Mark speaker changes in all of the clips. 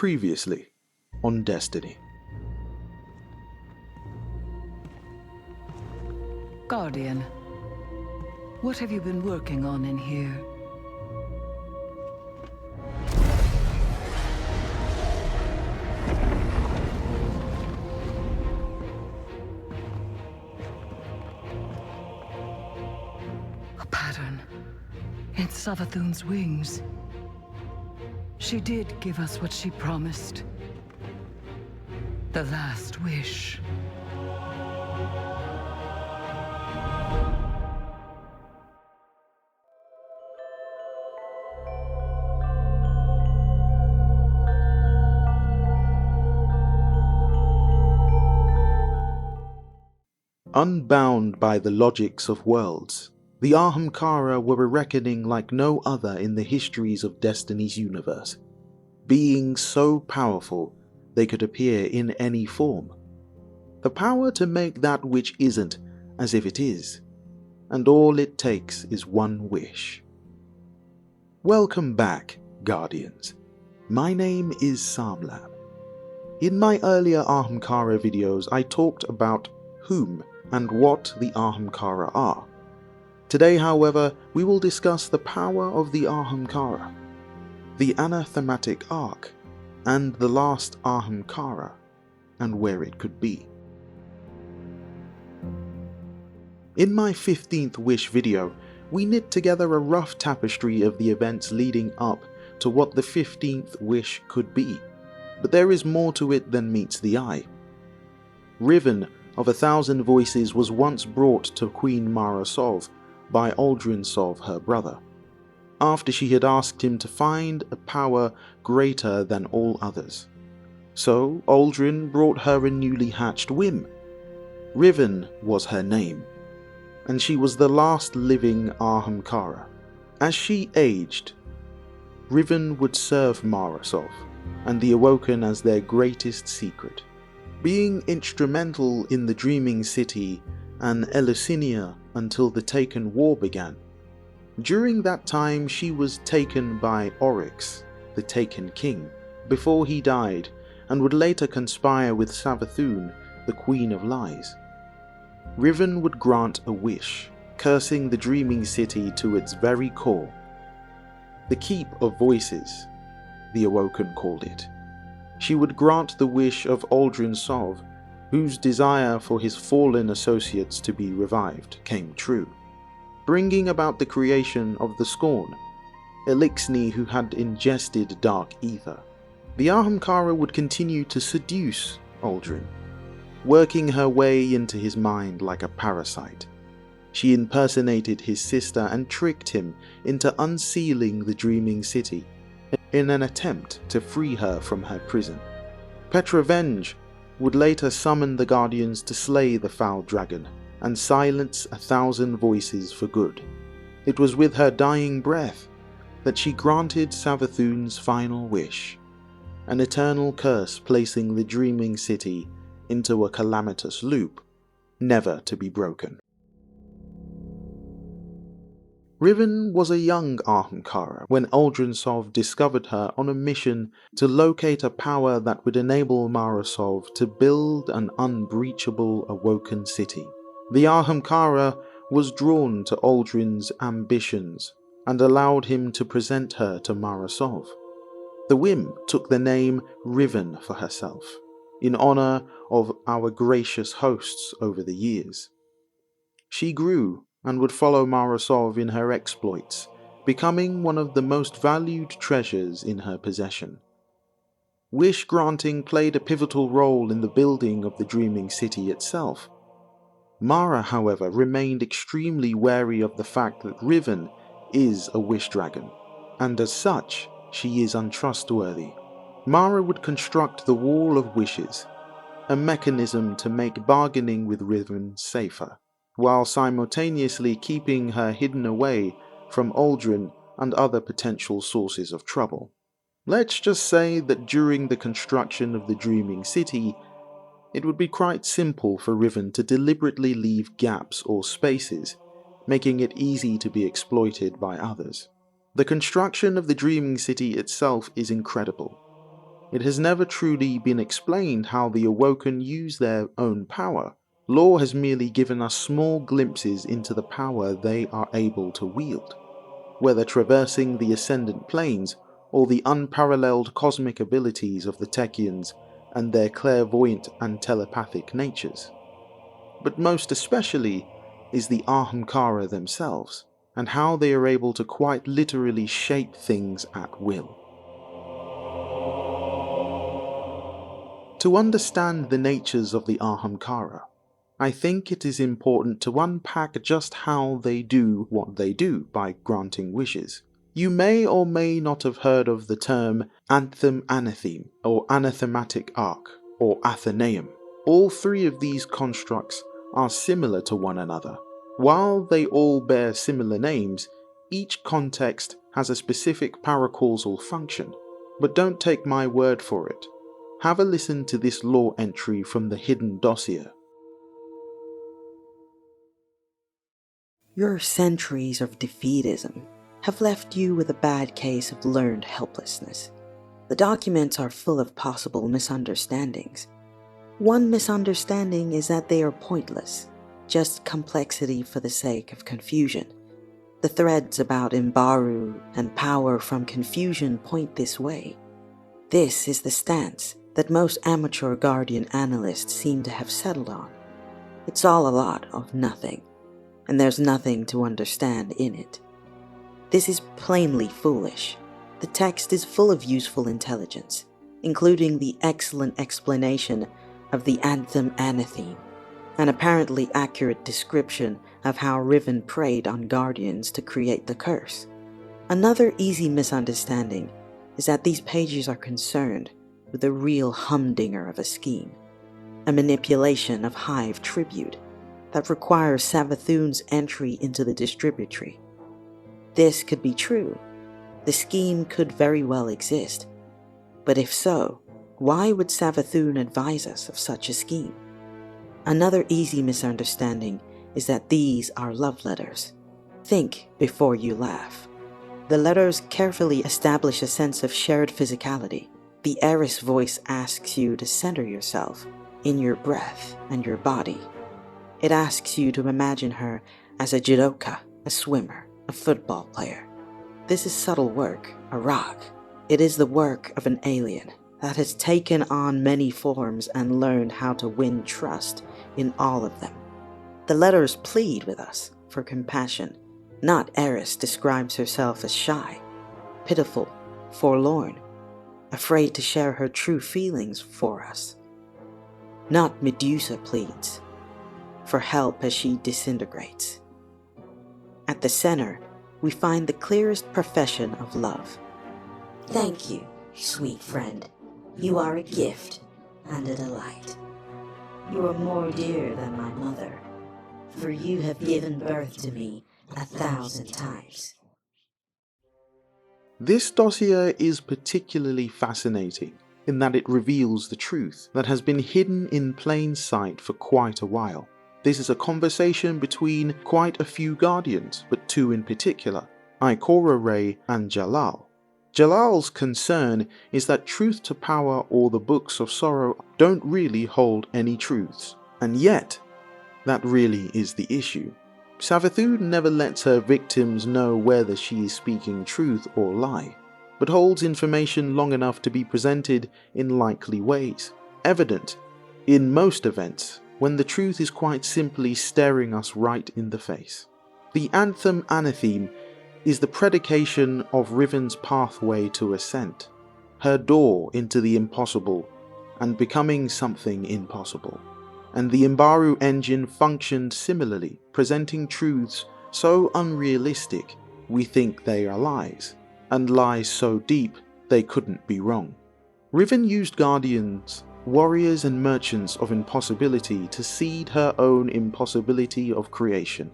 Speaker 1: Previously on Destiny.
Speaker 2: Guardian, what have you been working on in here? A pattern in Savathun's wings. She did give us what she promised. The last wish.
Speaker 1: Unbound by the logics of worlds, the Ahamkara were a reckoning like no other in the histories of Destiny's universe. Beings so powerful they could appear in any form. The power to make that which isn't as if it is, and all it takes is one wish. Welcome back, Guardians. My name is Samlab. In my earlier Ahamkara videos I talked about whom and what the Ahamkara are. Today, however, we will discuss the power of the Ahamkara, the anathematic arc, and the last Ahamkara, and where it could be. In my 15th Wish video, we knit together a rough tapestry of the events leading up to what the 15th Wish could be, but there is more to it than meets the eye. Riven of 1,000 Voices was once brought to Queen Mara Sov by Uldren Sov, her brother, after she had asked him to find a power greater than all others. So Uldren brought her a newly hatched whim. Riven was her name, and she was the last living Ahamkara. As she aged, Riven would serve Mara Sov and the Awoken as their greatest secret, being instrumental in the Dreaming City and Eleusinia until the Taken War began. During that time she was taken by Oryx, the Taken King, before he died, and would later conspire with Savathun, the Queen of Lies. Riven would grant a wish, cursing the Dreaming City to its very core. The Keep of Voices, the Awoken called it. She would grant the wish of Uldren Sov, whose desire for his fallen associates to be revived came true, bringing about the creation of the Scorn, Elixni, who had ingested dark ether. The Ahamkara would continue to seduce Uldren, working her way into his mind like a parasite. She impersonated his sister and tricked him into unsealing the Dreaming City in an attempt to free her from her prison. Petravenge would later summon the Guardians to slay the foul dragon and silence 1,000 Voices for good. It was with her dying breath that she granted Savathun's final wish, an eternal curse placing the Dreaming City into a calamitous loop, never to be broken. Riven was a young Ahamkara when Uldren Sov discovered her on a mission to locate a power that would enable Mara Sov to build an unbreachable Awoken city. The Ahamkara was drawn to Uldren's ambitions and allowed him to present her to Mara Sov. The whim took the name Riven for herself, in honor of our gracious hosts over the years. She grew and would follow Mara Sov in her exploits, becoming one of the most valued treasures in her possession. Wish granting played a pivotal role in the building of the Dreaming City itself. Mara, however, remained extremely wary of the fact that Riven is a wish dragon, and as such, she is untrustworthy. Mara would construct the Wall of Wishes, a mechanism to make bargaining with Riven safer, while simultaneously keeping her hidden away from Uldren and other potential sources of trouble. Let's just say that during the construction of the Dreaming City, it would be quite simple for Riven to deliberately leave gaps or spaces, making it easy to be exploited by others. The construction of the Dreaming City itself is incredible. It has never truly been explained how the Awoken use their own power. Lore has merely given us small glimpses into the power they are able to wield, whether traversing the Ascendant Planes or the unparalleled cosmic abilities of the Techians and their clairvoyant and telepathic natures. But most especially is the Ahamkara themselves, and how they are able to quite literally shape things at will. To understand the natures of the Ahamkara, I think it is important to unpack just how they do what they do by granting wishes. You may or may not have heard of the term anthem anatheme, or anathematic arc, or athenaeum. All three of these constructs are similar to one another. While they all bear similar names, each context has a specific paracausal function. But don't take my word for it. Have a listen to this lore entry from the hidden dossier.
Speaker 3: Your centuries of defeatism have left you with a bad case of learned helplessness. The documents are full of possible misunderstandings. One misunderstanding is that they are pointless, just complexity for the sake of confusion. The threads about Imbaru and power from confusion point this way. This is the stance that most amateur Guardian analysts seem to have settled on. It's all a lot of nothing, and there's nothing to understand in it. This is plainly foolish. The text is full of useful intelligence, including the excellent explanation of the anthem anatheme, an apparently accurate description of how Riven preyed on Guardians to create the curse. Another easy misunderstanding is that these pages are concerned with a real humdinger of a scheme, a manipulation of Hive tribute that requires Savathun's entry into the distributory. This could be true. The scheme could very well exist. But if so, why would Savathun advise us of such a scheme? Another easy misunderstanding is that these are love letters. Think before you laugh. The letters carefully establish a sense of shared physicality. The Eris voice asks you to center yourself in your breath and your body. It asks you to imagine her as a judoka, a swimmer, a football player. This is subtle work, a rock. It is the work of an alien that has taken on many forms and learned how to win trust in all of them. The letters plead with us for compassion. Not Eris describes herself as shy, pitiful, forlorn, afraid to share her true feelings for us. Not Medusa pleads for help as she disintegrates. At the center, we find the clearest profession of love.
Speaker 4: Thank you, sweet friend. You are a gift and a delight. You are more dear than my mother, for you have given birth to me 1,000 times.
Speaker 1: This dossier is particularly fascinating in that it reveals the truth that has been hidden in plain sight for quite a while. This is a conversation between quite a few Guardians, but two in particular, Ikora Ray and Jalal. Jalal's concern is that truth to power or the books of sorrow don't really hold any truths, and yet, that really is the issue. Savathun never lets her victims know whether she is speaking truth or lie, but holds information long enough to be presented in likely ways, evident in most events when the truth is quite simply staring us right in the face. The anthem anatheme is the predication of Riven's pathway to ascent, her door into the impossible and becoming something impossible. And the Imbaru engine functioned similarly, presenting truths so unrealistic we think they are lies, and lies so deep they couldn't be wrong. Riven used Guardians, warriors and merchants of impossibility to seed her own impossibility of creation,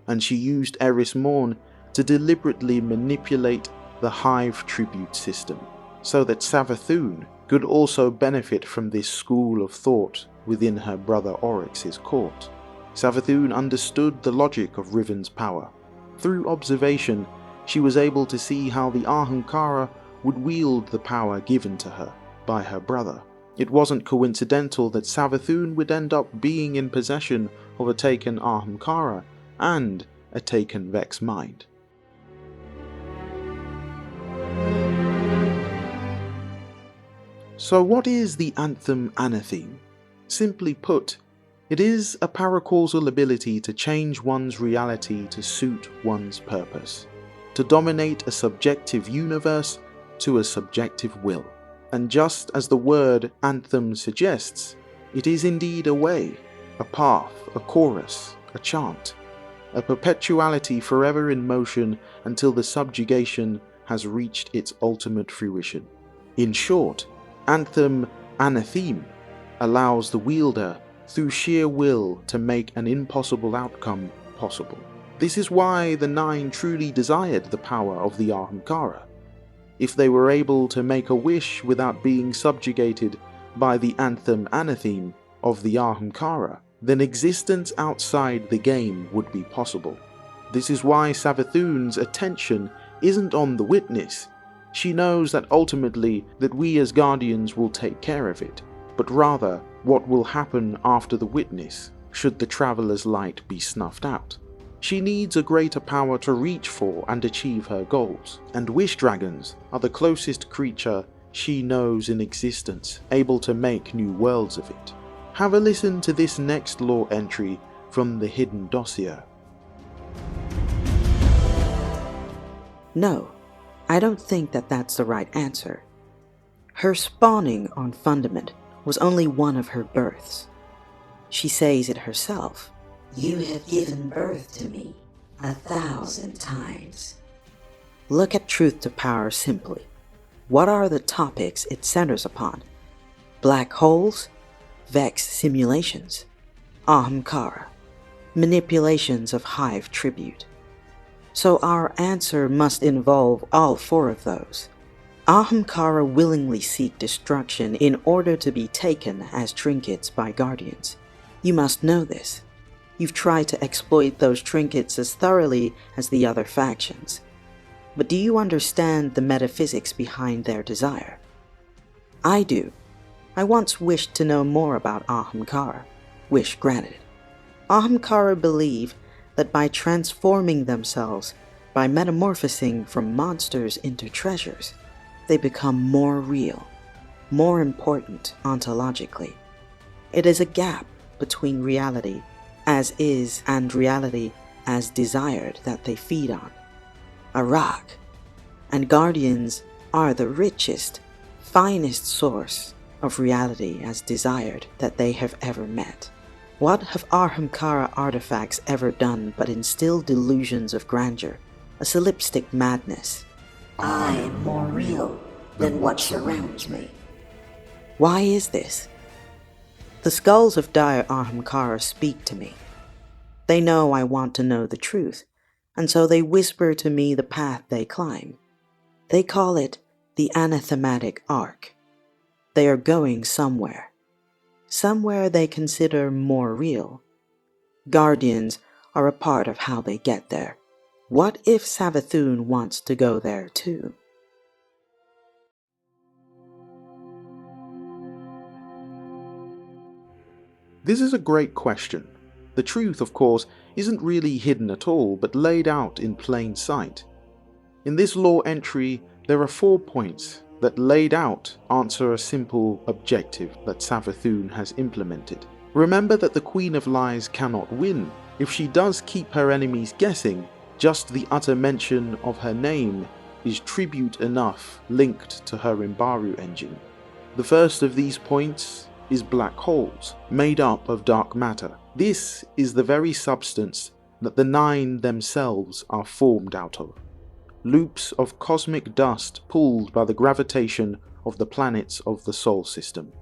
Speaker 1: and she used Eris Morn to deliberately manipulate the Hive tribute system, so that Savathun could also benefit from this school of thought within her brother Oryx's court. Savathun understood the logic of Riven's power. Through observation, she was able to see how the Ahamkara would wield the power given to her, by her brother. It wasn't coincidental that Savathun would end up being in possession of a taken Ahamkara and a taken Vex mind. So what is the Anthem Anatheme? Simply put, it is a paracausal ability to change one's reality to suit one's purpose, to dominate a subjective universe to a subjective will. And just as the word anthem suggests, it is indeed a way, a path, a chorus, a chant, a perpetuality forever in motion until the subjugation has reached its ultimate fruition. In short, Anthem Anatheme allows the wielder through sheer will to make an impossible outcome possible. This is why the Nine truly desired the power of the Ahamkara. If they were able to make a wish without being subjugated by the Anthem Anatheme of the Ahamkara, then existence outside the game would be possible. This is why Savathun's attention isn't on the witness. She knows that ultimately that we as Guardians will take care of it, but rather what will happen after the witness should the Traveler's light be snuffed out. She needs a greater power to reach for and achieve her goals, and Wish Dragons are the closest creature she knows in existence, able to make new worlds of it. Have a listen to this next lore entry from the Hidden Dossier.
Speaker 3: No, I don't think that that's the right answer. Her spawning on Fundament was only one of her births. She says it herself.
Speaker 4: You have given birth to me 1,000 times.
Speaker 3: Look at Truth to Power simply. What are the topics it centers upon? Black holes, Vex simulations, Ahamkara, manipulations of Hive tribute. So our answer must involve all four of those. Ahamkara willingly seek destruction in order to be taken as trinkets by Guardians. You must know this. You've tried to exploit those trinkets as thoroughly as the other factions. But do you understand the metaphysics behind their desire? I do. I once wished to know more about Ahamkara. Wish granted. Ahamkara believe that by transforming themselves, by metamorphosing from monsters into treasures, they become more real, more important ontologically. It is a gap between reality as is and reality as desired that they feed on. A rock. And Guardians are the richest, finest source of reality as desired that they have ever met. What have Ahamkara artifacts ever done but instill delusions of grandeur, a solipsistic madness?
Speaker 4: I am more real than what surrounds me.
Speaker 3: Why is this? The skulls of dire Ahamkara speak to me. They know I want to know the truth, and so they whisper to me the path they climb. They call it the anathematic arc. They are going somewhere. Somewhere they consider more real. Guardians are a part of how they get there. What if Savathun wants to go there too?
Speaker 1: This is a great question. The truth, of course, isn't really hidden at all, but laid out in plain sight. In this lore entry, there are 4 points that laid out answer a simple objective that Savathun has implemented. Remember that the Queen of Lies cannot win. If she does keep her enemies guessing, just the utter mention of her name is tribute enough linked to her Imbaru engine. The first of these points is black holes, made up of dark matter. This is the very substance that the Nine themselves are formed out of. Loops of cosmic dust pulled by the gravitation of the planets of the Sol system,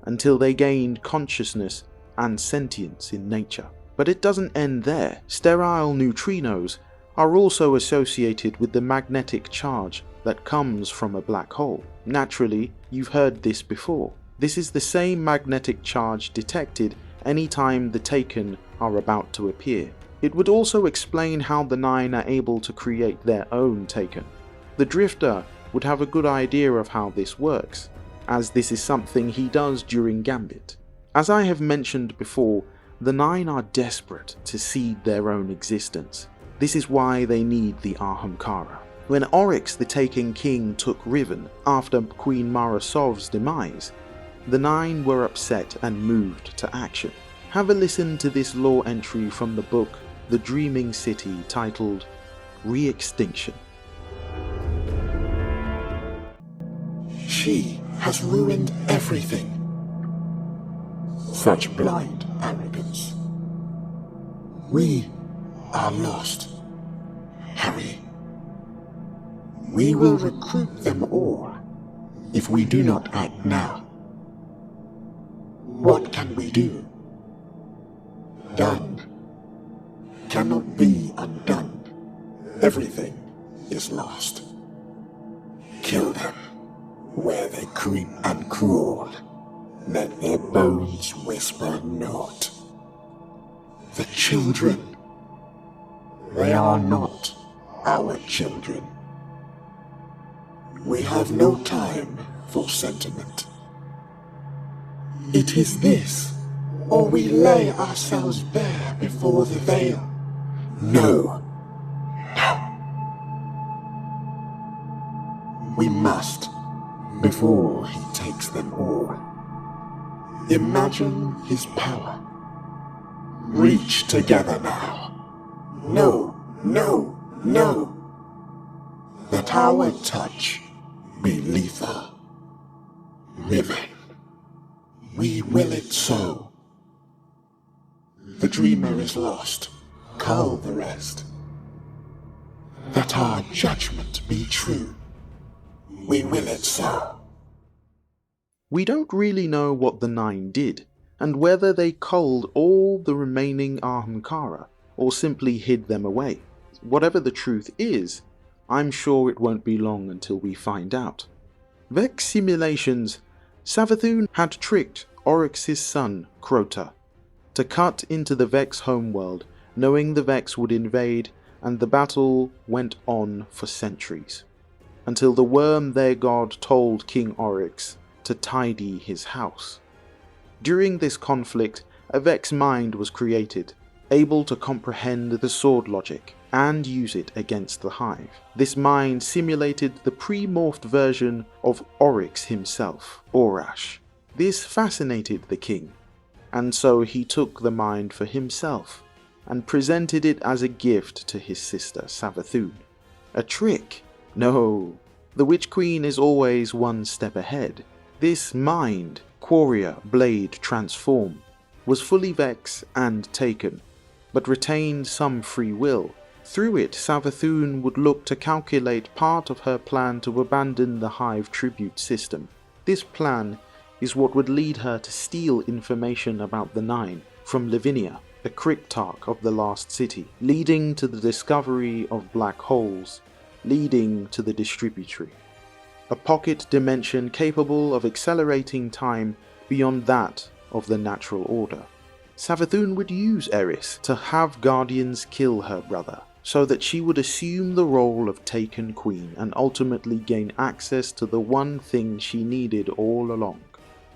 Speaker 1: until they gained consciousness and sentience in nature. But it doesn't end there. Sterile neutrinos are also associated with the magnetic charge that comes from a black hole. Naturally, you've heard this before. This is the same magnetic charge detected anytime the Taken are about to appear. It would also explain how the Nine are able to create their own Taken. The Drifter would have a good idea of how this works. as this is something he does during Gambit. As I have mentioned before, the Nine are desperate to seed their own existence. This is why they need the Ahamkara. When Oryx the Taken King took Riven after Queen Marasov's demise, the Nine were upset and moved to action. Have a listen to this lore entry from the book The Dreaming City titled Re-Extinction.
Speaker 5: She has ruined everything. Such blind arrogance. We are lost, Harry. We will recruit them all if we do not act now. What can we do? Done cannot be undone. Everything is lost. Kill them where they creep and crawl. Let their bones whisper naught. The children, they are not our children. We have no time for sentiment. It is this, or we lay ourselves bare before the veil. No. We must, before he takes them all. Imagine his power. Reach together now. No, no, no. Let our touch be lethal. Riven. We will it so. The dreamer is lost. Cull the rest. That our judgment be true. We will it so.
Speaker 1: We don't really know what the Nine did, and whether they culled all the remaining Ahamkara, or simply hid them away. Whatever the truth is, I'm sure it won't be long until we find out. Vex simulations. Savathun had tricked Oryx's son, Crota, to cut into the Vex homeworld, knowing the Vex would invade, and the battle went on for centuries, until the worm their god told King Oryx to tidy his house. During this conflict, a Vex mind was created, able to comprehend the sword logic and use it against the Hive. This mind simulated the pre-morphed version of Oryx himself, Orash. This fascinated the king, and so he took the mind for himself and presented it as a gift to his sister Savathun. A trick? No, the Witch Queen is always one step ahead. This mind, Quoria Blade Transform, was fully Vex and taken, but retained some free will. Through it, Savathun would look to calculate part of her plan to abandon the Hive tribute system. This plan is what would lead her to steal information about the Nine from Lavinia, the cryptarch of the Last City, leading to the discovery of black holes, leading to the distributory. A pocket dimension capable of accelerating time beyond that of the natural order. Savathun would use Eris to have Guardians kill her brother, so that she would assume the role of Taken Queen and ultimately gain access to the one thing she needed all along,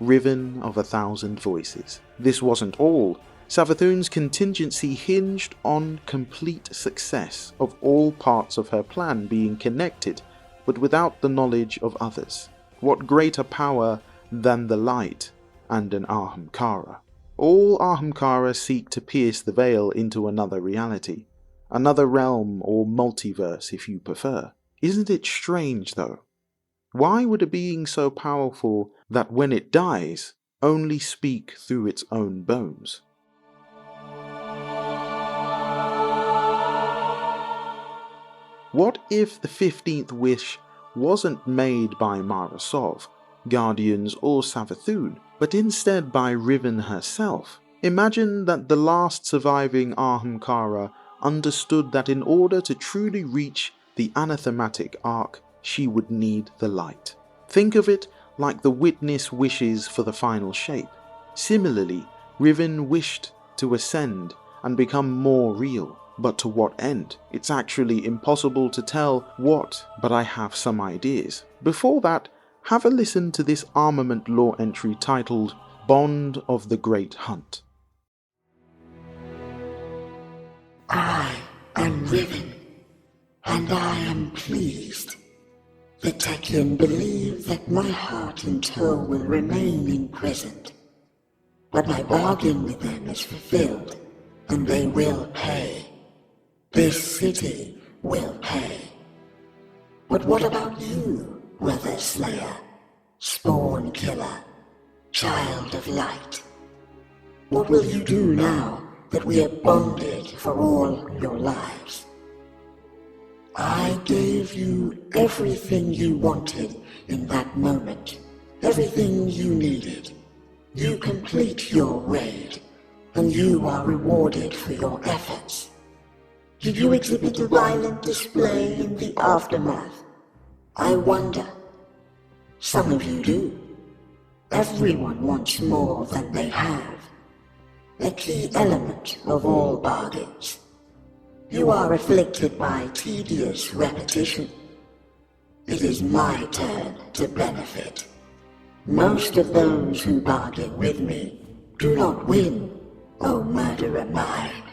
Speaker 1: Riven of 1,000 Voices. This wasn't all. Savathun's contingency hinged on complete success of all parts of her plan being connected, but without the knowledge of others. What greater power than the light and an Ahamkara? All Ahamkara seek to pierce the veil into another reality, another realm or multiverse if you prefer. Isn't it strange though? Why would a being so powerful that when it dies, only speak through its own bones? What if the 15th wish wasn't made by Marasov, Guardians or Savathun, but instead by Riven herself? Imagine that the last surviving Ahamkara understood that in order to truly reach the anathematic arc, she would need the light. Think of it like the witness wishes for the final shape. Similarly, Riven wished to ascend and become more real. But to what end? It's actually impossible to tell what, but I have some ideas. Before that, have a listen to this armament lore entry titled Bond of the Great Hunt.
Speaker 5: I am Riven, and I am pleased. The Tekken believe that my heart and toe will remain imprisoned. But my bargain with them is fulfilled, and they will pay. This city will pay. But what about you, Brother Slayer, Spawn Killer, Child of Light? What will you do now that we are bonded for all your lives? I gave you everything you wanted in that moment, everything you needed. You complete your raid, and you are rewarded for your efforts. Did you exhibit a violent display in the aftermath? I wonder. Some of you do. Everyone wants more than they have. A key element of all bargains. You are afflicted by tedious repetition. It is my turn to benefit. Most of those who bargain with me do not win, O murderer mine.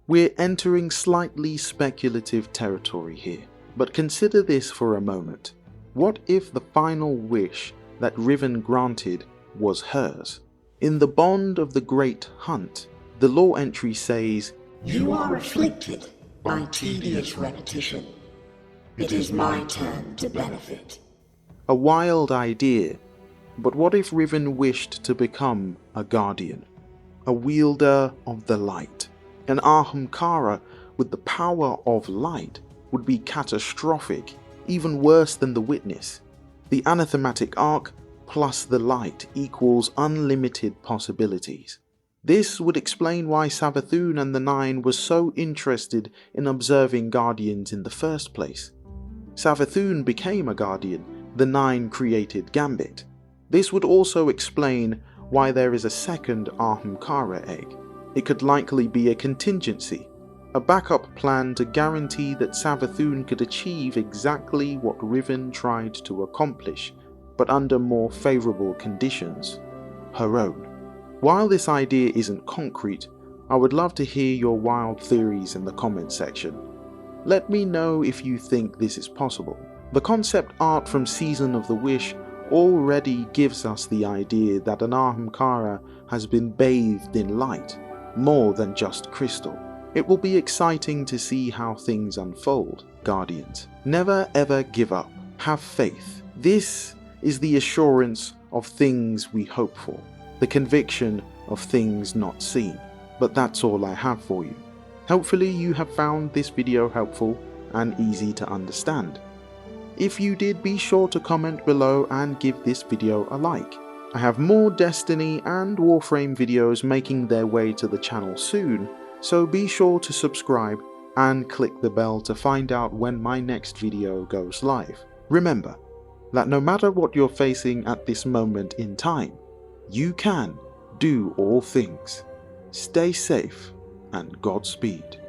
Speaker 1: We're entering slightly speculative territory here, but consider this for a moment. What if the final wish that Riven granted was hers? In the Bond of the Great Hunt, the lore entry says,
Speaker 5: You are afflicted by tedious repetition. It is my turn to benefit.
Speaker 1: A wild idea, but what if Riven wished to become a guardian, a wielder of the light? An Ahamkara with the power of light would be catastrophic, even worse than the witness. The anathematic arc plus the light equals unlimited possibilities. This would explain why Savathun and the Nine were so interested in observing guardians in the first place. Savathun became a guardian, the Nine created Gambit. This would also explain why there is a second Ahamkara egg. It could likely be a contingency, a backup plan to guarantee that Savathun could achieve exactly what Riven tried to accomplish, but under more favourable conditions, her own. While this idea isn't concrete, I would love to hear your wild theories in the comment section. Let me know if you think this is possible. The concept art from Season of the Wish already gives us the idea that an Ahamkara has been bathed in light, more than just crystal. It will be exciting to see how things unfold, Guardians. Never ever give up. Have faith. This is the assurance of things we hope for, the conviction of things not seen. But that's all I have for you. Hopefully you have found this video helpful and easy to understand. If you did, be sure to comment below and give this video a like. I have more Destiny and Warframe videos making their way to the channel soon, so be sure to subscribe and click the bell to find out when my next video goes live. Remember that no matter what you're facing at this moment in time, you can do all things. Stay safe and Godspeed.